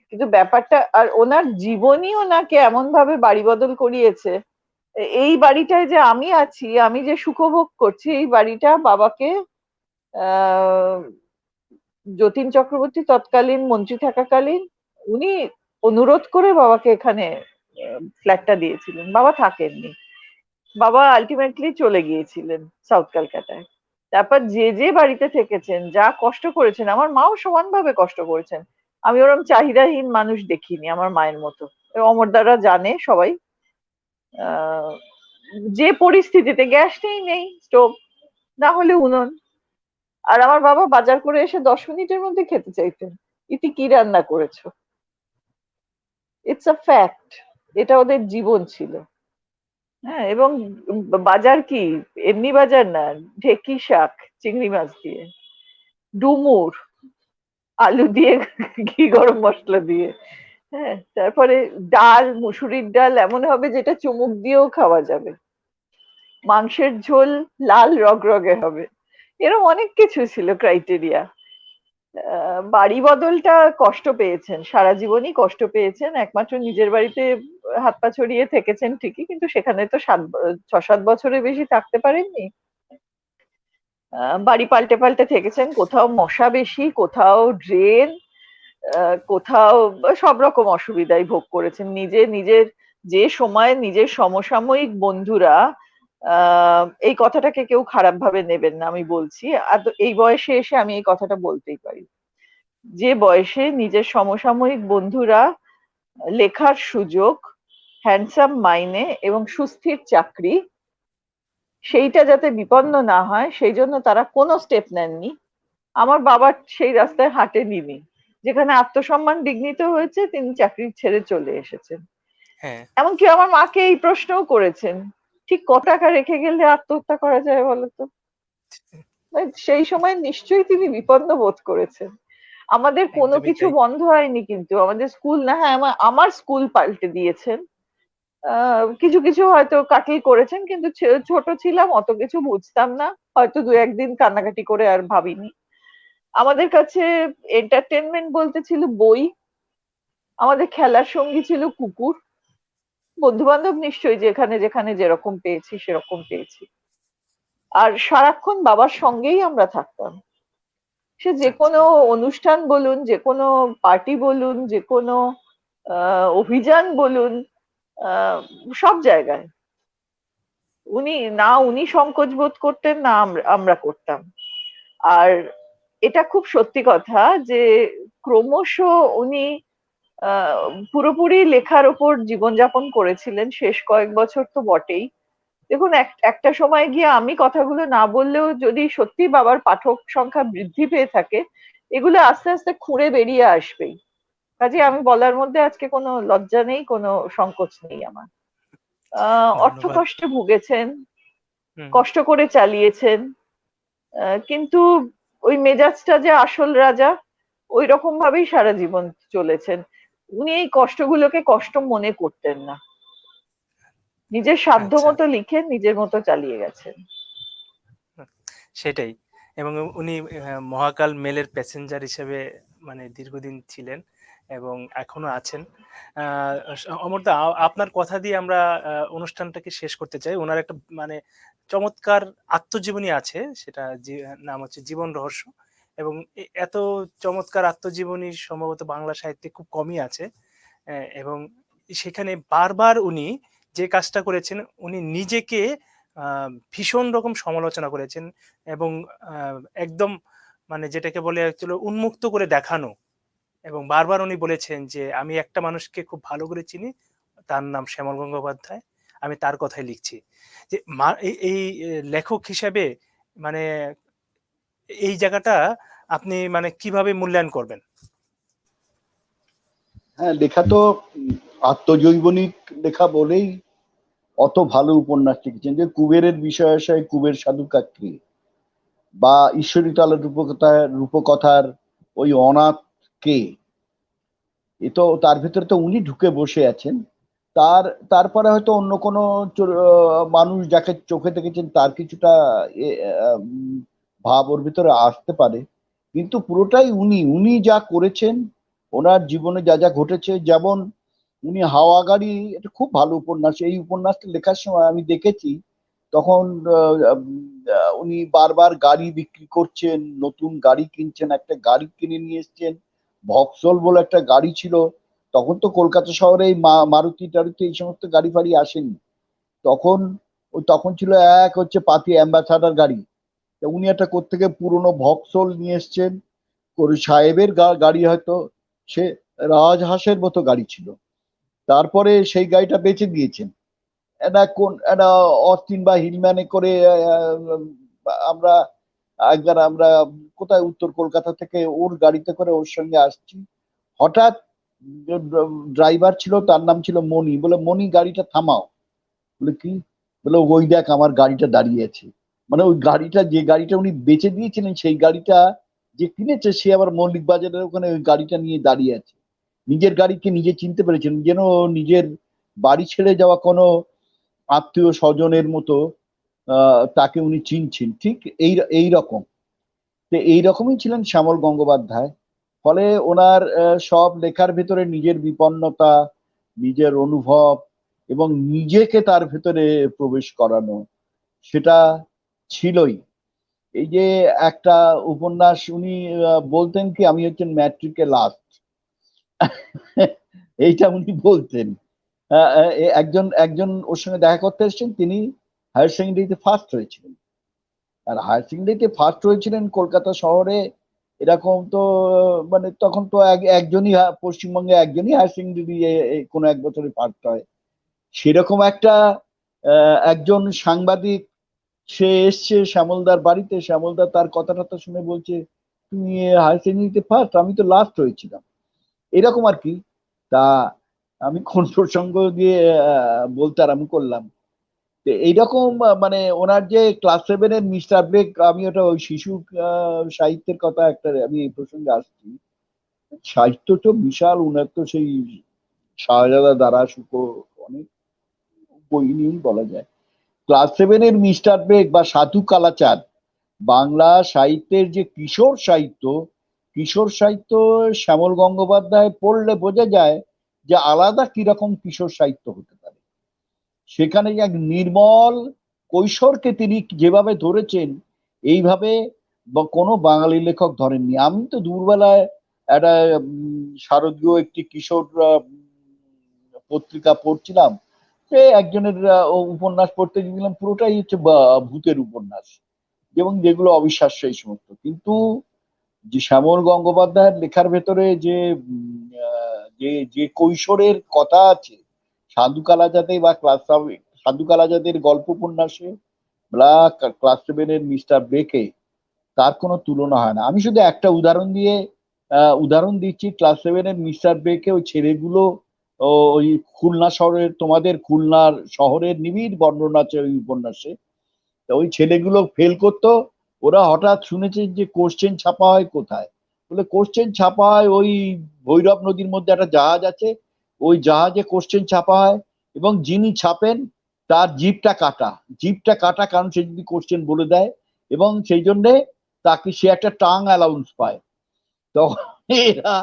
কিন্তু ব্যাপারটা, আর ওনার জীবনই ওনাকে এমন ভাবে বাড়ি বদল করিয়েছে। এই বাড়িটায় যে আমি আছি, আমি যে সুখভোগ করছি, এই বাড়িটা বাবাকে আহ যতীন চক্রবর্তী তৎকালীন মন্ত্রী থাকাকালীন উনি অনুরোধ করে বাবাকে এখানে ফ্ল্যাটটা দিয়েছিলেন। বাবা থাকেননি, বাবা আলটিমেটলি চলে গিয়েছিলেন সাউথ ক্যালকাটায়। তারপর যে যে বাড়িতে থেকেছেন, যা কষ্ট করেছেন, আমার মাও সমানভাবে কষ্ট করেছেন। আমি ওরকম চাহিদাহীন মানুষ দেখিনি আমার মায়ের মতো। অমরদারা জানে সবাই। আহ যে পরিস্থিতিতে গ্যাস নেই, স্টোভ না হলে উনুন, আর আমার বাবা বাজার করে এসে 10 মিনিটের মধ্যে খেতে চাইতেন, ইতি কি রান্না করেছো। ইটস আ ফ্যাক্ট, এটা ওদের জীবন ছিল। হ্যাঁ, এবং বাজার কি এমনি বাজার না, ঢেকি শাক চিংড়ি মাছ দিয়ে, ডুমুর আলু দিয়ে, ঘি গরম মশলা দিয়ে। হ্যাঁ, তারপরে ডাল, মুসুরির ডাল এমন হবে যেটা চুমুক দিয়েও খাওয়া যাবে। মাংসের ঝোল লাল রগরগে হবে। এরকম অনেক কিছু ছিল ক্রাইটেরিয়া। বাড়ি বদলটা কষ্ট পেয়েছেন, সারা জীবনই কষ্ট পেয়েছেন। একমাত্র নিজের বাড়িতে হাত পা ছড়িয়ে থেকেছেন ঠিকই, কিন্তু সেখানে তো 6-7 বছরের বেশি থাকতে পারেননি। বাড়ি পাল্টে পাল্টে থেকেছেন, কোথাও মশা বেশি, কোথাও ড্রেন, কোথাও সব রকম অসুবিধাই ভোগ করেছেন। নিজের যে সময় নিজের সমসাময়িক বন্ধুরা, এই কথাটাকে কেউ খারাপ ভাবে নেবেন না, আমি বলছি, আর এই বয়সে এসে আমি এই কথাটা বলতেই পারি, যে বয়সে নিজের সমসাময়িক বন্ধুরা লেখার সুযোগ, হ্যান্ডসাম মাইনে এবং সুস্থির চাকরি, সেইটা যাতে বিপন্ন না হয় সেই জন্য তারা কোনো স্টেপ নেননি। আমার বাবা সেই রাস্তায় হাঁটেনি। যেখানে আত্মসম্মান বিঘ্নিত হয়েছে তিনি চাকরি ছেড়ে চলে এসেছেন। হ্যাঁ, এমনকি আমার মাকে এই প্রশ্নও করেছেন, ঠিক ক টাকা রেখে গেলে আত্মহত্যা করা যায় বলতো। সেই সময় নিশ্চয়ই তিনি বিপন্ন বোধ করেছেন। আমাদের কোনো একদমই কিছু তাই। বন্ধ হয়নি, কিন্তু আমাদের স্কুল না, হ্যাঁ আমার স্কুল পাল্টে দিয়েছেন। কিছু কিছু হয়তো কাটিল করেছেন, কিন্তু ছোট ছিলাম, অত কিছু বুঝতাম না, হয়তো 2-1 দিন কান্নাকাটি করে আর ভাবিনি। আমাদের কাছে এন্টারটেনমেন্ট বলতে ছিল বই, আমাদের খেলার সঙ্গী ছিল কুকুর, বন্ধু বান্ধব নিশ্চয়ই যেখানে যেখানে যেরকম পেয়েছি সেরকম পেয়েছি। আর সারাক্ষণ বাবার সঙ্গেই আমরা থাকতাম। সে যে আচ্ছা, কোনো অনুষ্ঠান বলুন, যে কোনো পার্টি বলুন, যে কোনো অভিযান বলুন, আহ সব জায়গায় উনি সংকোচ বোধ করতেন না, আমরা করতাম। আর এটা খুব সত্যি কথা যে ক্রমশ উনি আহ পুরোপুরি লেখার ওপর জীবনযাপন করেছিলেন, শেষ কয়েক বছর তো বটেই। দেখুন, একটা সময় গিয়ে আমি কথাগুলো না বললেও যদি সত্যি বাবার পাঠক সংখ্যা বৃদ্ধি পেয়ে থাকে, এগুলো আস্তে আস্তে খুঁড়ে বেরিয়ে আসবেই। কাজে আমি বলার মধ্যে আজকে কোনো লজ্জা নেই, কোনো সংকোচ নেই আমার। অর্থ ধন্যবাদ। কষ্টে ভুগেছেন, হুম, কষ্ট করে চালিয়েছেন, কিন্তু ওই মেজাজটা যে আসল রাজা, ওই রকম ভাবেই সারা জীবন চলেছেন। উনি এই কষ্টগুলোকে কষ্ট মনে করতেন না, নিজের সাধ্য আচ্ছা। মতো লিখে নিজের মতো চালিয়ে গেছেন। সেটাই। এবং উনি মহাকাল মেলের প্যাসেঞ্জার হিসেবে মানে দীর্ঘদিন ছিলেন এবং এখনো আছেন। অমরদা, আপনার কথা দিয়ে আমরা অনুষ্ঠানটাকে শেষ করতে চাই। ওনার একটা মানে চমৎকার আত্মজীবনী আছে, সেটা নাম হচ্ছে জীবন রহস্য। এবং এত চমৎকার আত্মজীবনী সম্ভবত বাংলা সাহিত্যে খুব কমই আছে। এবং সেখানে বারবার উনি যে কাজটা করেছেন, উনি নিজেকে ভীষণ রকম সমালোচনা করেছেন এবং একদম মানে যেটাকে বলে অ্যাকচুয়ালি উন্মুক্ত করে দেখানো। এবং বারবার উনি বলেছেন যে আমি একটা মানুষকে খুব ভালো করে চিনি, তার নাম শ্যামল গঙ্গোপাধ্যায়, আমি তার কথাই লিখছি। যে এই লেখক হিসেবে মানে এই জায়গাটা আপনি মানে কিভাবে মূল্যায়ন করবেন? হ্যাঁ, লেখা তো আত্মজৈবনিক লেখা বলেই অত ভালো উপন্যাস লিখেছেন। যে কুবেরের বিষয় আশায় কুবের সাধু কাকরি, বা ঈশ্বরী তলার রূপকথার ওই অনাথ কে, এ তো তার ভেতরে তো উনি ঢুকে বসে আছেন। তারপরে হয়তো অন্য কোনো মানুষ যাকে চোখে দেখেছেন তার কিছুটা ভাব ওর ভিতরে আসতে পারে, কিন্তু পুরোটাই উনি উনি যা করেছেন, ওনার জীবনে যা যা ঘটেছে। যেমন উনি হাওয়া গাড়ি, এটা খুব ভালো উপন্যাস। এই উপন্যাসটা লেখার সময় আমি দেখেছি তখন উনি বারবার গাড়ি বিক্রি করছেন, নতুন গাড়ি কিনছেন, একটা গাড়ি কিনে নিয়ে এসছেন, ভক্সল বলে একটা গাড়ি ছিল। তখন তো কলকাতা শহরে এই মারুতি টারুতি এই সমস্ত গাড়ি ফাড়ি আসেনি তখন। তখন ছিল এক হচ্ছে পাতি অ্যাম্বাসাডার গাড়ি। তা উনি একটা কোত্থেকে পুরনো ভক্সল নিয়ে এসছেন, করে সাহেবের গাড়ি, হয়তো সে রাজহাঁসের মতো গাড়ি ছিল। তারপরে সেই গাড়িটা বেচে দিয়েছেন একটা অস্টিন বা হিলম্যানে করে। আমরা একবার আমরা কোথায় উত্তর কলকাতা থেকে ওর গাড়িতে করে ওর সঙ্গে আসছি, হঠাৎ ড্রাইভার ছিল, তার নাম ছিল মণি, বলে মণি গাড়িটা থামাও। বলে কি? বলে ওই দেখ আমার গাড়িটা দাঁড়িয়ে আছে। মানে ওই গাড়িটা, যে গাড়িটা উনি বেচে দিয়েছিলেন, সেই গাড়িটা যে কিনেছে সে আবার মল্লিক বাজারের ওখানে ওই গাড়িটা নিয়ে দাঁড়িয়ে আছে। নিজের গাড়িকে নিজে চিনতে পেরেছেন, যেন নিজের বাড়ি ছেড়ে যাওয়া কোনো আত্মীয় স্বজনের মতো তাকে উনি চিনছেন। ঠিক এই রকম। তো এইরকমই ছিলেন শ্যামল গঙ্গোপাধ্যায়। ফলে ওনার সব লেখার ভেতরে নিজের বিপন্নতা, নিজের অনুভব এবং নিজেকে তার ভেতরে প্রবেশ করানো, সেটা ছিলই। এই যে একটা উপন্যাস উনি বলতেন কি, আমি হচ্ছেন ম্যাট্রিকে লাস্ট, এইটা উনি বলতেন। একজন একজন ওর সঙ্গে দেখা করতে এসেছেন, তিনি হায়ার সেকেন্ডারিতে ফার্স্ট হয়েছিলেন। আর হায়ার সেকেন্ডারিতে ফার্স্ট হয়েছিলেন কলকাতা শহরে, এরকম তো মানে তখন তো একজনই পশ্চিমবঙ্গে একজনই হায়ার সেকেন্ডারি কোনো এক বছরে ফার্স্ট হয়। সেরকম একটা একজন সাংবাদিক, সে এসছে শ্যামলদার বাড়িতে, শ্যামলদা তার কথাটা তো শুনে বলছে, তুমি হায়ার সেকেন্ডারিতে ফার্স্ট, আমি তো লাস্ট হয়েছিলাম, এরকম আর কি। তা আমি কোন প্রসঙ্গ দিয়ে বলতে আরম্ভ করলাম, এইরকম মানে ওনার যে ক্লাস 7-এর মিস্টার ব্লেক, আমি ওটা ওই শিশু সাহিত্যের কথা একটা আমি এই প্রসঙ্গে আসছি। সাহিত্য তো বিশাল, উনার তো সেই শাহজাদা দ্বারা শুকো অনেক বই নিয়েই বলা যায়। ক্লাস 7-এর মিস্টার ব্লেক বা সাধু কালাচাঁদ, বাংলা সাহিত্যের যে কিশোর সাহিত্য, কিশোর সাহিত্য শ্যামল গঙ্গোপাধ্যায় পড়লে বোঝা যায় যে আলাদা কিরকম কিশোর সাহিত্য হতে পারে। সেখানে এক নির্মল কৈশোরকে তিনি যেভাবে ধরেছেন, এইভাবে কোনো বাঙালি লেখক ধরেননি। আমি তো দুপুরবেলায় একটা শারদীয় একটি কিশোর পত্রিকা পড়ছিলাম, সে একজনের উপন্যাস পড়তে গেছিলাম, পুরোটাই হচ্ছে ভূতের উপন্যাস এবং যেগুলো অবিশ্বাস্য এই সমস্ত। কিন্তু যে শ্যামল গঙ্গোপাধ্যায়ের লেখার ভেতরে যে যে যে কৈশোরের কথা আছে, সাধু কালাজাতে বা সাধু কালাজাদের গল্প উপন্যাসে বা ক্লাস 7-এর মিস্টার বেকে, তার কোনো তুলনা হয় না। আমি শুধু একটা উদাহরণ দিচ্ছি। ক্লাস 7-এর মিস্টার বেকে ওই ছেলেগুলো ওই খুলনা শহরের, তোমাদের খুলনার শহরের নিবিড় বর্ণনা আছে ওই উপন্যাসে। তা ওই ছেলেগুলো ফেল করতো, ওরা হঠাৎ শুনেছে যে কোশ্চেন ছাপা হয় কোথায়, বলে কোশ্চেন ছাপা হয় ওই ভৈরব নদীর মধ্যে একটা জাহাজ আছে, ওই জাহাজে কোশ্চেন ছাপা হয় এবং যিনি ছাপেন তার জিপটা কাটা, কারণ সে যদি কোশ্চেন বলে দেয়, এবং সেই জন্যে তাকে সে একটা টাং অ্যালাউন্স পায়। তখন এরা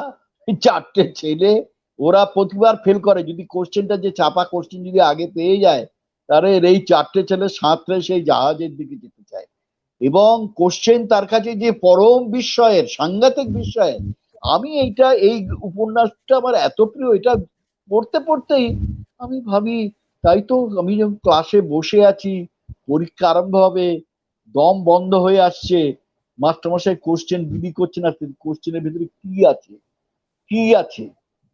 চারটে ছেলে, ওরা প্রতিবার ফেল করে, যদি কোশ্চেনটা যে ছাপা কোশ্চেন যদি আগে পেয়ে যায়, তাহলে এই চারটে ছেলে সাঁতরে সেই জাহাজের দিকে যেতে চায়। এবং কোশ্চেন তার কাছে যে পরম বিস্ময়ের, সাংঘাতিক বিস্ময়ের। আমি এই উপন্যাসটা আমার এত প্রিয়, এটা পড়তে পড়তেই আমি ভাবি, তাই তো আমি যখন ক্লাসে বসে আছি, পরীক্ষা আরম্ভ হবে, দম বন্ধ হয়ে আসছে, মাস্টারমশাই কোশ্চেন বিলি করছে না, কোশ্চেনের ভিতরে কি আছে,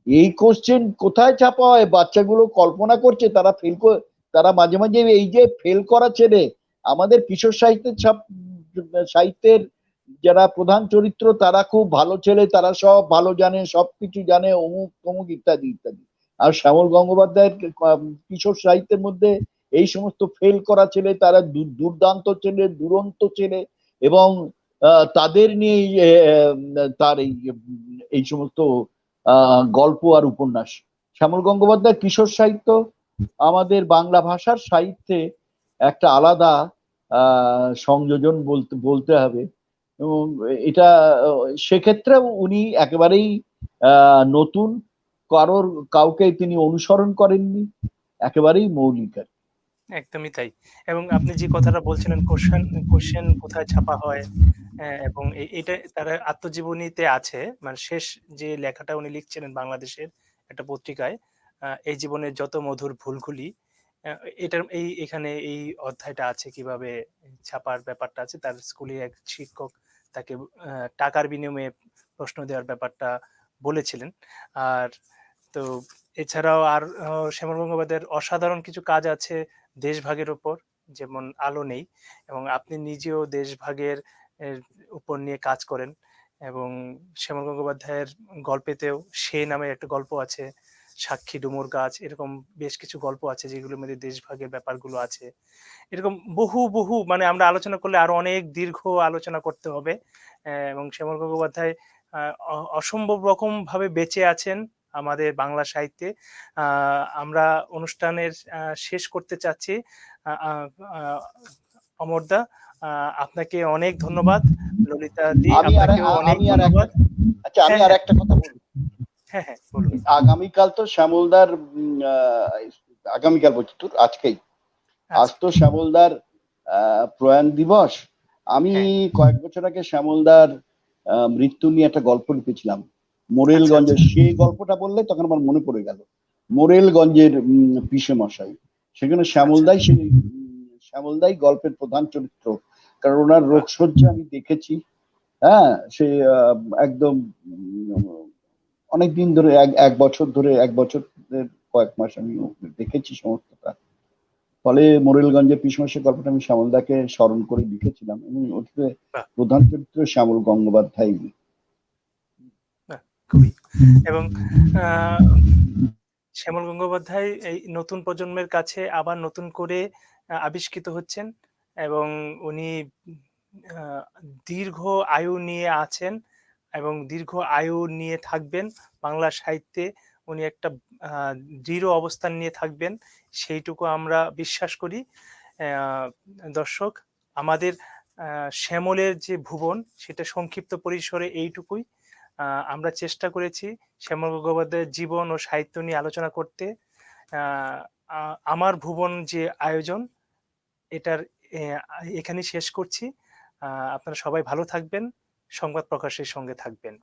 এই কোশ্চেন কোথায় ছাপা হয়, বাচ্চাগুলো কল্পনা করছে, তারা মাঝে মাঝে এই যে ফেল করা ছেলে, আমাদের কিশোর সাহিত্যের যারা প্রধান চরিত্র, তারা খুব ভালো ছেলে, তারা সব ভালো জানে, সবকিছু জানে, অমুক তমুক ইত্যাদি ইত্যাদি। আর শ্যামল গঙ্গোপাধ্যায়ের কিশোর সাহিত্যের মধ্যে এই সমস্ত ফেল করা ছেলে, তারা দুর্দান্ত ছেলে, দুরন্ত ছেলে, এবং তাদের নিয়ে তার এই সমস্ত গল্প আর উপন্যাস। শ্যামল গঙ্গোপাধ্যায়ের কিশোর সাহিত্য আমাদের বাংলা ভাষার সাহিত্যে একটা আলাদা সংযোজন বলতে বলতে হবে। এবং এটা সেক্ষেত্রে উনি একেবারেই নতুন, কাউকে তিনি অনুসরণ করেননি, একেবারেই মৌলিক আর কি। একদমই তাই। এবং আপনি যে কথাটা বলছিলেন কোশ্চেন কোথায় ছাপা হয়, এবং এটা তার আত্মজীবনীতে আছে। মানে শেষ যে লেখাটা উনি লিখছিলেন বাংলাদেশের একটা পত্রিকায়, এই জীবনের যত মধুর ভুলগুলি, আ এটার এখানে এই অধ্যায়টা আছে কিভাবে ছাপার ব্যাপারটা আছে। তার স্কুলে এক শিক্ষক তাকে টাকার বিনিময়ে প্রশ্ন দেওয়ার ব্যাপারটা বলেছিলেন। আর তো এছাড়াও আর শ্যামল গঙ্গোপাধ্যায়ের অসাধারণ কিছু কাজ আছে দেশভাগের উপর, যেমন আলো নেই, এবং আপনি নিজেও দেশভাগের এর উপর নিয়ে কাজ করেন। এবং শ্যামল গঙ্গোপাধ্যায়ের গল্পেতেও সে নামে একটা গল্প আছে, সাক্ষী ডুমুর গাছ, এরকম বেশ কিছু গল্প আছে যেগুলোর মধ্যে দেশভাগের ব্যাপারগুলো আছে। এরকম বহু বহু, মানে আমরা আলোচনা করলে আরো অনেক দীর্ঘ আলোচনা করতে হবে। এবং শ্যামল গঙ্গোপাধ্যায় অসম্ভব রকম ভাবে বেঁচে আছেন আমাদের বাংলা সাহিত্যে। আমরা অনুষ্ঠানের শেষ করতে চাচ্ছি। অমরদা, আপনাকে অনেক ধন্যবাদ। ললিতা দি, আমি আর আপনাকেও অনেক আমি আর ধন্যবাদ। আচ্ছা, আমি হ্যাঁ, আর হ্যাঁ, একটা কথা বলবো। হ্যাঁ, হ্যাঁ, বলুন। আগামীকাল তো শ্যামলদার আগামীকাল বলছি তোর আজকেই, আজ আচ্ছা, তো শ্যামলদার প্রয়াণ দিবস। আমি হ্যাঁ, কয়েক বছর আগে শ্যামলদার মৃত্যু নিয়ে একটা গল্প লিখেছিলাম আচ্ছা, মোরেলগঞ্জের। আচ্ছা, সেই গল্পটা বললে তখন আমার মনে পড়ে গেল মোরেলগঞ্জের পিসে মশাই। সেখানে আচ্ছা, শ্যামলদাই গল্পের প্রধান চরিত্র, কারণ ওনার বাহ! রোগশয্যা আমি দেখেছি। হ্যাঁ, সে একদম অনেকদিন ধরে, এক বছর ধরে, এক বছরের কয়েক মাস আমি দেখেছি সমস্তটা। ফলে মোরেলগঞ্জের পিসমসের গল্পটা আমি শ্যামলদাকে স্মরণ করে লিখেছিলাম, এবং ওটিতে বাহ! প্রধান চরিত্র শ্যামল গঙ্গোপাধ্যায়। বাহ! খুবই। এবং আ শ্যামল গঙ্গোপাধ্যায় এই নতুন প্রজন্মের কাছে আবার নতুন করে আবিষ্কৃত হচ্ছেন, এবং উনি আ দীর্ঘ আয়ু নিয়ে আছেন এবং দীর্ঘ আয়ু নিয়ে থাকবেন। বাংলা সাহিত্যে উনি একটা আ দৃঢ় অবস্থান নিয়ে থাকবেন। সেইটুকু আমরা বিশ্বাস করি। অ্যা দর্শক, আমাদের আ শ্যামলের যে ভুবন, সেটা সংক্ষিপ্ত পরিসরে এইটুকুই। আ আমরা চেষ্টা করেছি শ্যামল গঙ্গোপাধ্যায়ের জীবন ও সাহিত্য নিয়ে আলোচনা করতে। আ আ আমার ভুবন যে আয়োজন, এটার এ এখানেই শেষ করছি। আপনারা সবাই ভালো থাকবেন, সংবাদ প্রকাশের সঙ্গে থাকবেন।